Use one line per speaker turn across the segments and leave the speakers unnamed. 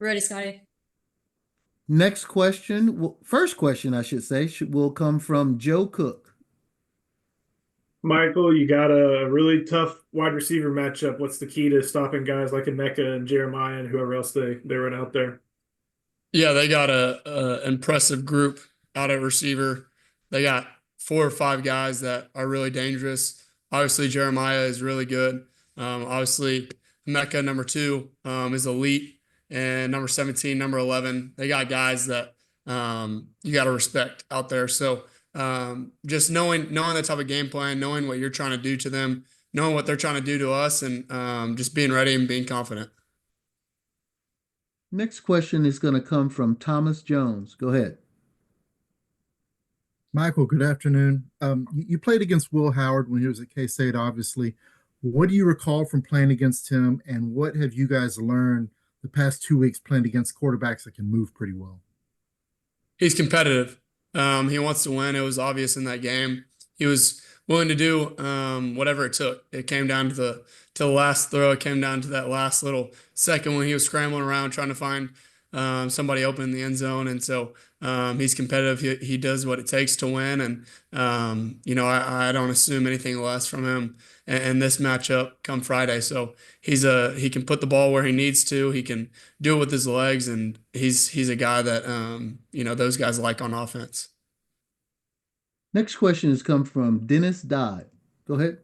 Ready, Scotty?
Next question, well, first question, I should say, will come from Joe Cook.
Michael, you got a really tough wide receiver matchup. What's the key to stopping guys like Emeka and Jeremiah and whoever else they run out there?
Yeah, they got a impressive group out at receiver. They got four or five guys that are really dangerous. Obviously, Jeremiah is really good. Obviously, Mecca number two is elite, and number 17, number 11. They got guys that you got to respect out there. So just knowing the type of game plan, knowing what you're trying to do to them, knowing what they're trying to do to us, and just being ready and being confident.
Next question is going to come from Thomas Jones. Go ahead.
Michael, good afternoon. You played against Will Howard when he was at K-State, obviously. What do you recall from playing against him, and what have you guys learned the past 2 weeks playing against quarterbacks that can move pretty well?
He's competitive. He wants to win. It was obvious in that game. He was willing to do whatever it took. It came down to the last throw. It came down to that last little second when he was scrambling around trying to find somebody open in the end zone. And so he's competitive. He does what it takes to win. And I don't assume anything less from him in this matchup come Friday. So he can put the ball where he needs to. He can do it with his legs, and he's a guy that those guys like on offense.
Next question has come from Dennis Dodd. Go ahead.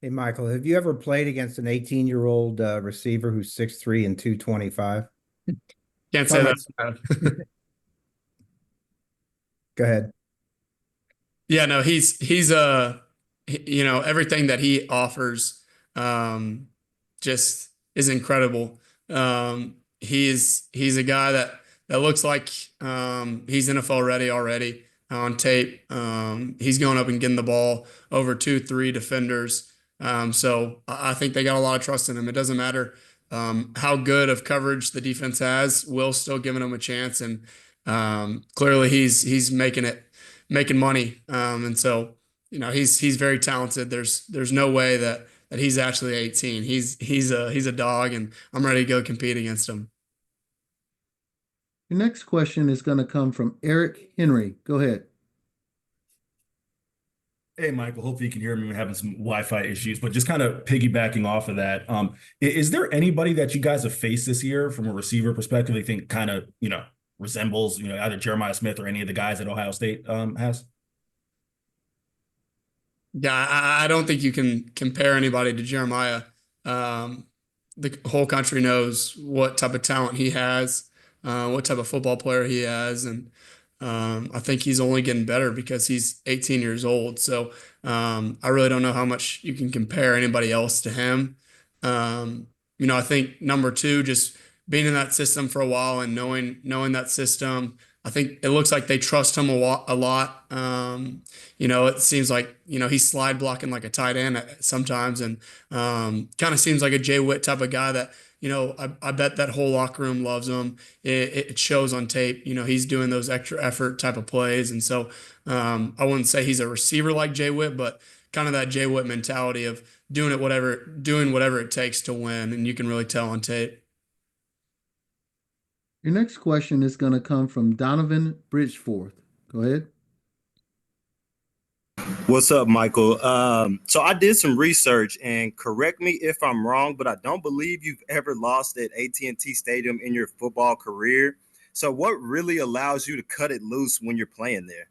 Hey, Michael, have you ever played against an 18-year-old receiver who's 6'3" and 225?
Can't say that.
Go ahead.
Yeah, no, everything that he offers just is incredible. He's a guy that looks like he's NFL ready already on tape. He's going up and getting the ball over 2, 3 defenders. So I think they got a lot of trust in him. It doesn't matter how good of coverage the defense has. Will's still giving him a chance, and clearly he's making money. And so he's very talented. There's no way that he's actually 18. He's a dog, and I'm ready to go compete against him.
Your next question is going to come from Eric Henry. Go ahead.
Hey, Michael, hopefully you can hear me. We're having some Wi-Fi issues, but just kind of piggybacking off of that, is there anybody that you guys have faced this year from a receiver perspective that you think kind of, resembles, either Jeremiah Smith or any of the guys that Ohio State has?
Yeah, I don't think you can compare anybody to Jeremiah. The whole country knows what type of talent he has, what type of football player he has, and I think he's only getting better because he's 18 years old. So I really don't know how much you can compare anybody else to him. I think number two, just being in that system for a while and knowing that system, I think it looks like they trust him a lot. It seems like he's slide blocking like a tight end sometimes, and kind of seems like a Jay Witt type of guy that. I bet that whole locker room loves him. It shows on tape. He's doing those extra effort type of plays. And so I wouldn't say he's a receiver like Jay Witt, but kind of that Jay Witt mentality of doing whatever it takes to win. And you can really tell on tape.
Your next question is going to come from Donovan Bridgeforth. Go ahead.
What's up, Michael? So I did some research, and correct me if I'm wrong, but I don't believe you've ever lost at AT&T Stadium in your football career. So what really allows you to cut it loose when you're playing there?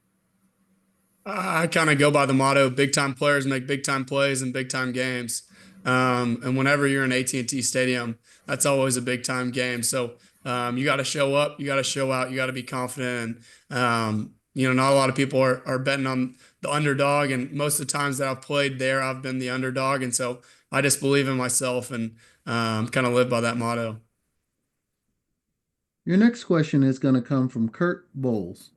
I kind of go by the motto: big time players make big time plays in big time games. And whenever you're in AT&T Stadium, that's always a big time game. So you got to show up, you got to show out, you got to be confident. And not a lot of people are betting on the underdog, and most of the times that I've played there, I've been the underdog, and so I just believe in myself and kind of live by that motto.
Your next question is going to come from Kurt Bowles.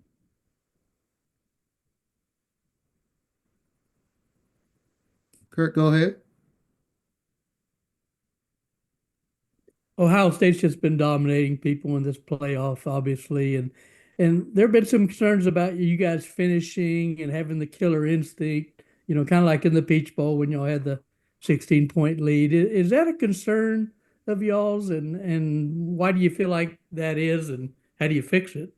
Kurt, go ahead.
Ohio State's just been dominating people in this playoff, obviously, and there have been some concerns about you guys finishing and having the killer instinct, kind of like in the Peach Bowl when y'all had the 16-point lead. Is that a concern of y'all's, and why do you feel like that is, and how do you fix it?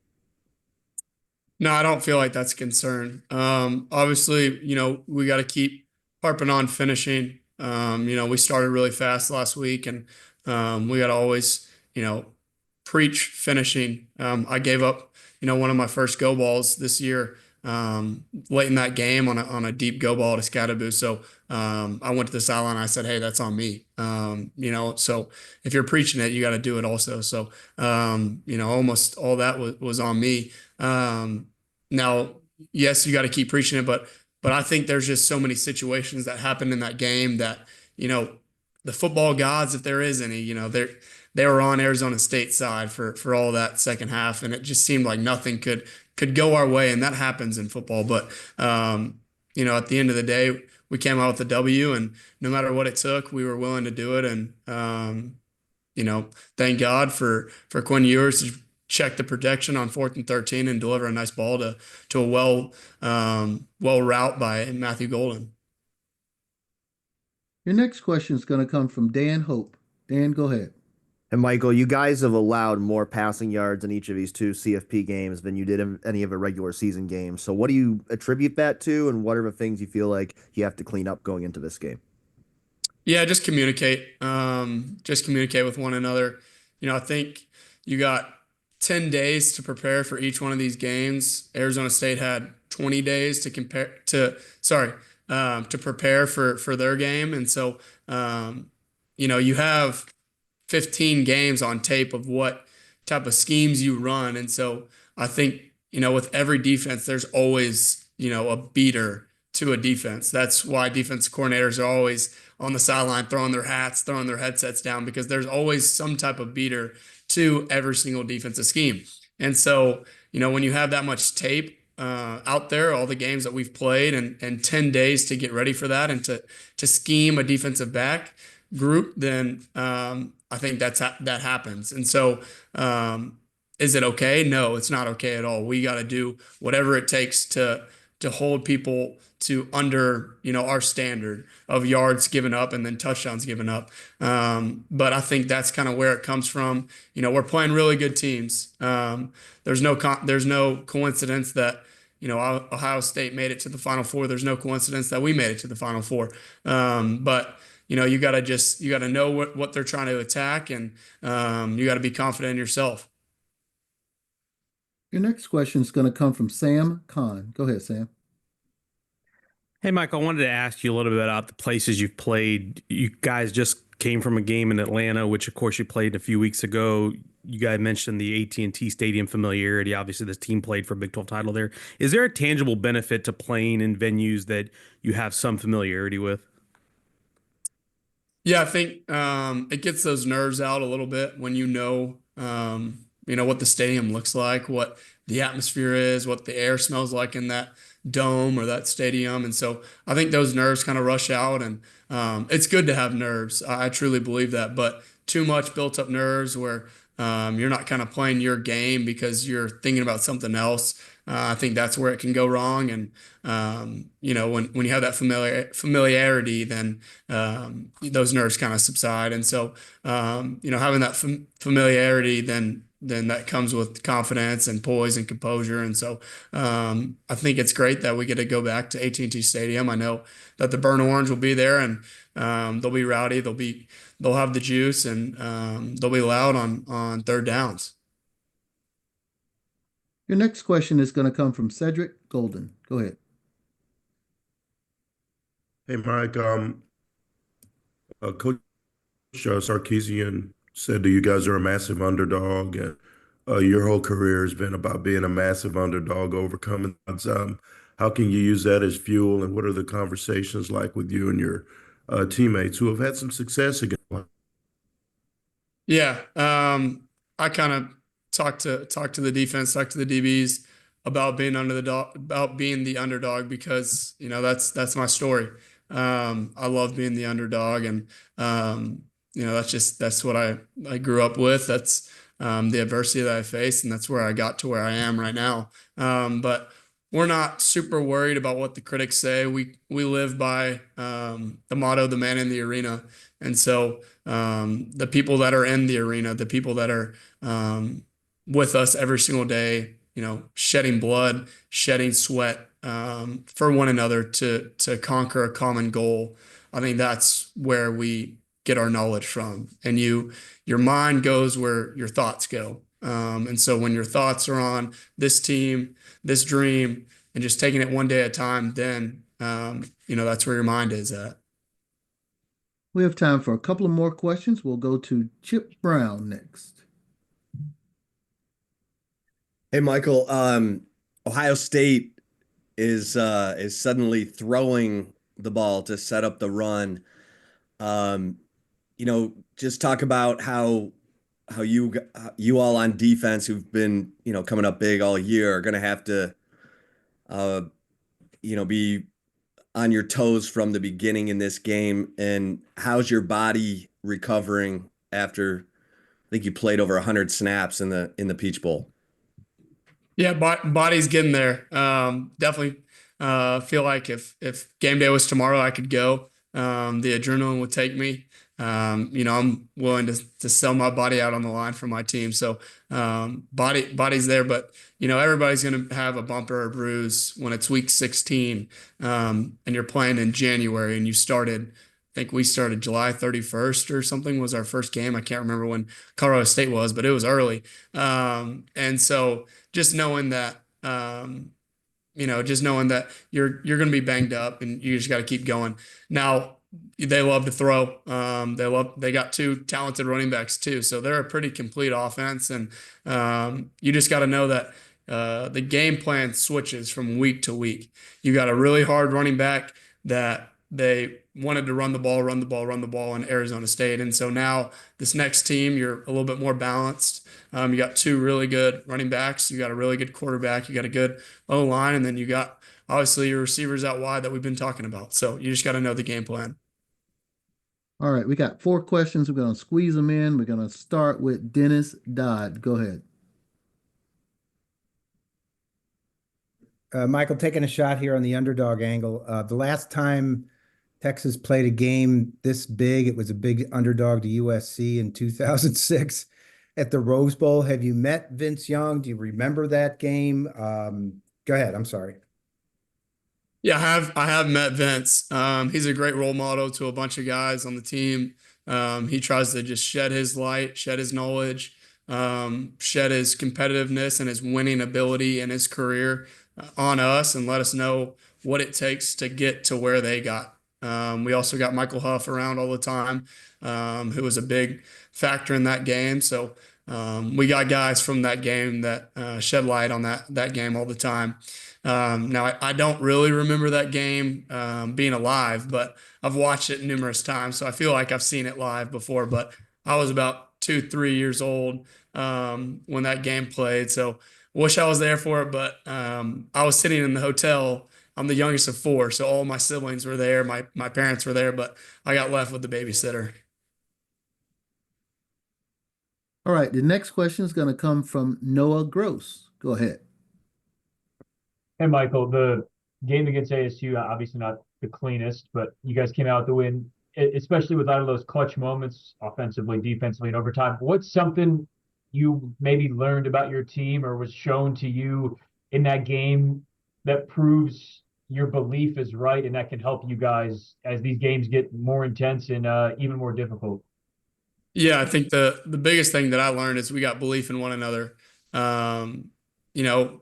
No, I don't feel like that's a concern. Obviously, we got to keep harping on finishing. We started really fast last week, and we got to always, preach finishing. I gave up, one of my first go balls this year, late in that game on a deep go ball to Scatterboo. So I went to the sideline. I said, "Hey, that's on me." So if you're preaching it, you got to do it also. So almost all that was on me. Now, yes, you got to keep preaching it, but I think there's just so many situations that happened in that game that, you know, the football gods, if there is any, they were on Arizona State side for all that second half, and it just seemed like nothing could go our way, and that happens in football. But at the end of the day, we came out with a W, and no matter what it took, we were willing to do it. And thank God for Quinn Ewers to check the protection on 4th and 13 and deliver a nice ball to a well route by Matthew Golden.
Your next question is going to come from Dan Hope. Dan, go ahead.
And Michael, you guys have allowed more passing yards in each of these two CFP games than you did in any of the regular season games. So what do you attribute that to, and what are the things you feel like you have to clean up going into this game?
Yeah, just communicate. Just communicate with one another. I think you got 10 days to prepare for each one of these games. Arizona State had 20 days to prepare for their game. And so, you have 15 games on tape of what type of schemes you run. And so I think, with every defense, there's always, a beater to a defense. That's why defense coordinators are always on the sideline throwing their hats, throwing their headsets down, because there's always some type of beater to every single defensive scheme. And so, when you have that much tape out there, all the games that we've played, and 10 days to get ready for that and to scheme a defensive back group, then I think that happens. And so, is it okay? No, it's not okay at all. We got to do whatever it takes to hold people to under, our standard of yards given up and then touchdowns given up. But I think that's kind of where it comes from. We're playing really good teams. There's no coincidence that, Ohio State made it to the Final Four. There's no coincidence that we made it to the Final Four. But you got to know what they're trying to attack, and you got to be confident in yourself.
Your next question is going to come from Sam Khan. Go ahead, Sam.
Hey, Mike, I wanted to ask you a little bit about the places you've played. You guys just came from a game in Atlanta, which of course you played a few weeks ago. You guys mentioned the AT&T Stadium familiarity. Obviously, this team played for a Big 12 title there. Is there a tangible benefit to playing in venues that you have some familiarity with?
Yeah, I think it gets those nerves out a little bit when what the stadium looks like, what the atmosphere is, what the air smells like in that dome or that stadium. And so I think those nerves kind of rush out, and it's good to have nerves. I truly believe that, but too much built up nerves where you're not kind of playing your game because you're thinking about something else. I think that's where it can go wrong. And when you have that familiarity, then those nerves kind of subside. And so having that familiarity, then that comes with confidence and poise and composure. And so I think it's great that we get to go back to AT&T Stadium. I know that the Burn Orange will be there, and they'll be rowdy. They'll have the juice, and they'll be loud on third downs.
Your next question is going to come from Cedric Golden. Go ahead.
Hey, Mike. Coach Sarkisian said that you guys are a massive underdog, and your whole career has been about being a massive underdog, overcoming odds. How can you use that as fuel, and what are the conversations like with you and your teammates who have had some success against?
Yeah, I kind of talk to the defense, talk to the DBs about being the underdog, because that's my story. I love being the underdog, and that's what I grew up with. That's the adversity that I faced, and that's where I got to where I am right now. But we're not super worried about what the critics say. We live by the motto, "The man in the arena," And so the people that are in the arena, the people that are with us every single day, shedding blood, shedding sweat for one another to conquer a common goal. I think that's where we get our knowledge from. And your mind goes where your thoughts go. And so when your thoughts are on this team, this dream, and just taking it one day at a time, then that's where your mind is at.
We have time for a couple of more questions. We'll go to Chip Brown next.
Hey, Michael. Ohio State is suddenly throwing the ball to set up the run. Just talk about how you all on defense who've been coming up big all year are going to have to be on your toes from the beginning in this game. And how's your body recovering after I think you played over 100 snaps in the Peach Bowl?
Yeah, body's getting there. Definitely feel like if game day was tomorrow, I could go. The adrenaline would take me. I'm willing to sell my body out on the line for my team. So body's there, but everybody's going to have a bump or a bruise when it's week 16, and you're playing in January, and I think we started July 31st or something was our first game. I can't remember when Colorado State was, but it was early. And so just knowing that, you're going to be banged up and you just got to keep going. Now, they love to throw. They got two talented running backs too. So they're a pretty complete offense. And you just got to know that the game plan switches from week to week. You got a really hard running back that they wanted to run the ball in Arizona State. And so now this next team, you're a little bit more balanced. You got two really good running backs. You got a really good quarterback. You got a good O-line. And then you got obviously your receivers out wide that we've been talking about. So you just got to know the game plan.
All right, we got 4 questions. We're going to squeeze them in. We're going to start with Dennis Dodd. Go ahead.
Michael, taking a shot here on the underdog angle. The last time Texas played a game this big, it was a big underdog to USC in 2006 at the Rose Bowl. Have you met Vince Young? Do you remember that game? Go ahead. I'm sorry.
Yeah, I have met Vince. He's a great role model to a bunch of guys on the team. He tries to just shed his light, shed his knowledge, shed his competitiveness and his winning ability in his career on us and let us know what it takes to get to where they got. We also got Michael Huff around all the time, who was a big factor in that game. So we got guys from that game that shed light on that game all the time. Now, I don't really remember that game being alive, but I've watched it numerous times, so I feel like I've seen it live before. But I was about 2, 3 years old when that game played, so wish I was there for it. But I was sitting in the hotel. I'm the youngest of 4, so all my siblings were there. My parents were there, but I got left with the babysitter.
All right, the next question is going to come from Noah Gross. Go ahead.
Hey, Michael, the game against ASU, obviously not the cleanest, but you guys came out to win, especially with all of those clutch moments, offensively, defensively, and overtime. What's something you maybe learned about your team or was shown to you in that game that proves your belief is right and that can help you guys as these games get more intense and even more difficult?
Yeah, I think the biggest thing that I learned is we got belief in one another. Um, you know,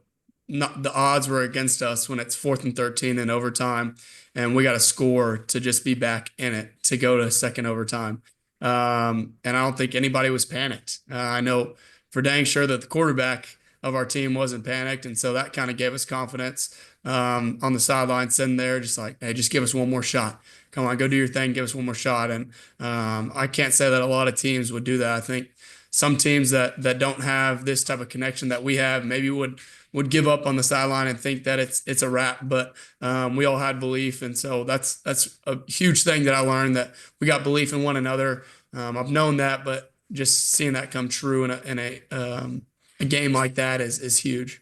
Not the odds were against us when it's 4th and 13 in overtime, and we got to score to just be back in it to go to second overtime. And I don't think anybody was panicked. I know for dang sure that the quarterback of our team wasn't panicked, and so that kind of gave us confidence on the sideline, sitting there, just like, hey, just give us one more shot. Come on, go do your thing, give us one more shot. And I can't say that a lot of teams would do that. I think some teams that don't have this type of connection that we have maybe would give up on the sideline and think that it's a wrap. But we all had belief, and so that's a huge thing that I learned, that we got belief in one another. I've known that, but just seeing that come true in a game like that is huge.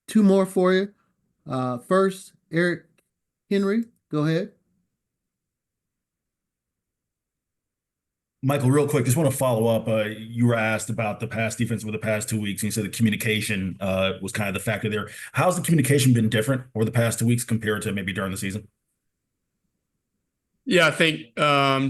2 more for you. First, Eric Henry. Go ahead.
Michael, real quick, just want to follow up. You were asked about the pass defense over the past 2 weeks, and you said the communication was kind of the factor there. How's the communication been different over the past 2 weeks compared to maybe during the season?
Yeah, I think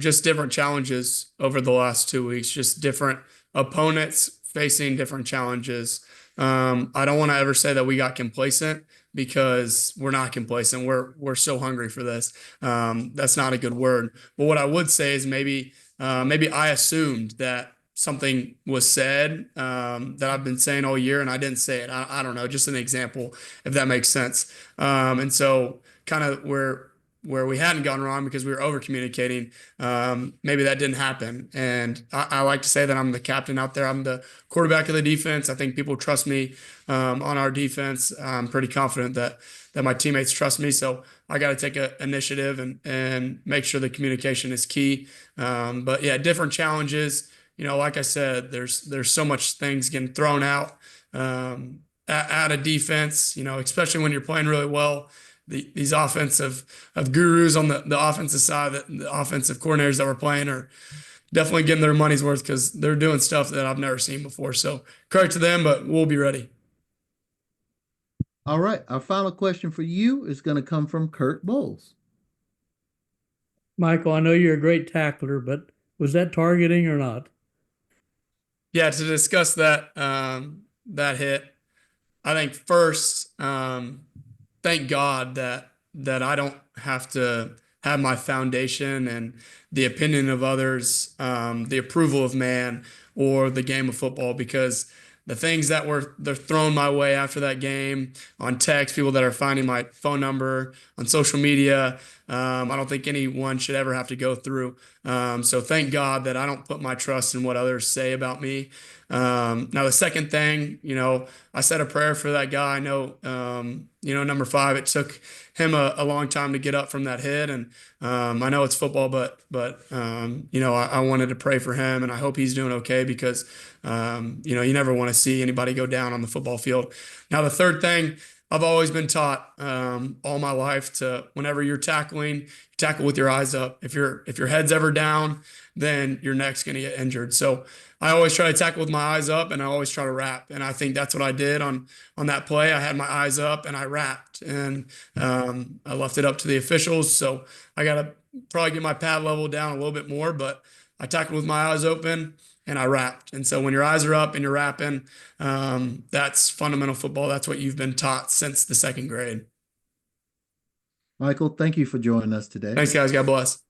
just different challenges over the last 2 weeks, just different opponents facing different challenges. I don't want to ever say that we got complacent because we're not complacent. We're so hungry for this. That's not a good word. But what I would say is maybe I assumed that something was said that I've been saying all year and I didn't say it. I don't know, just an example, if that makes sense. And so kind of where we hadn't gone wrong because we were over communicating. Maybe that didn't happen. And I like to say that I'm the captain out there. I'm the quarterback of the defense. I think people trust me on our defense. I'm pretty confident that my teammates trust me. So I got to take an initiative and make sure the communication is key. But yeah, different challenges. Like I said, there's so much things getting thrown out at a defense. Especially when you're playing really well. These offensive gurus on the offensive side, the offensive coordinators that we're playing are definitely getting their money's worth because they're doing stuff that I've never seen before. So credit to them, but we'll be ready.
All right. Our final question for you is going to come from Kurt Bowles.
Michael, I know you're a great tackler, but was that targeting or not?
Yeah, to discuss that that hit, I think first, thank God that I don't have to have my foundation and the opinion of others, the approval of man, or the game of football, because the things that they're thrown my way after that game on text, people that are finding my phone number on social media, I don't think anyone should ever have to go through. So thank God that I don't put my trust in what others say about me. Now the second thing, I said a prayer for that guy. I know, number 5, it took him a long time to get up from that hit. And I know it's football, but I wanted to pray for him and I hope he's doing okay because, you never want to see anybody go down on the football field. Now, the third thing, I've always been taught all my life to whenever you're tackling, tackle with your eyes up. If your head's ever down, then your neck's going to get injured. So I always try to tackle with my eyes up and I always try to wrap. And I think that's what I did on that play. I had my eyes up and I wrapped and I left it up to the officials. So I got to probably get my pad level down a little bit more, but I tackled with my eyes open and I wrapped. And so when your eyes are up and you're wrapping, that's fundamental football. That's what you've been taught since the second grade.
Michael, thank you for joining us today.
Thanks, guys. God bless.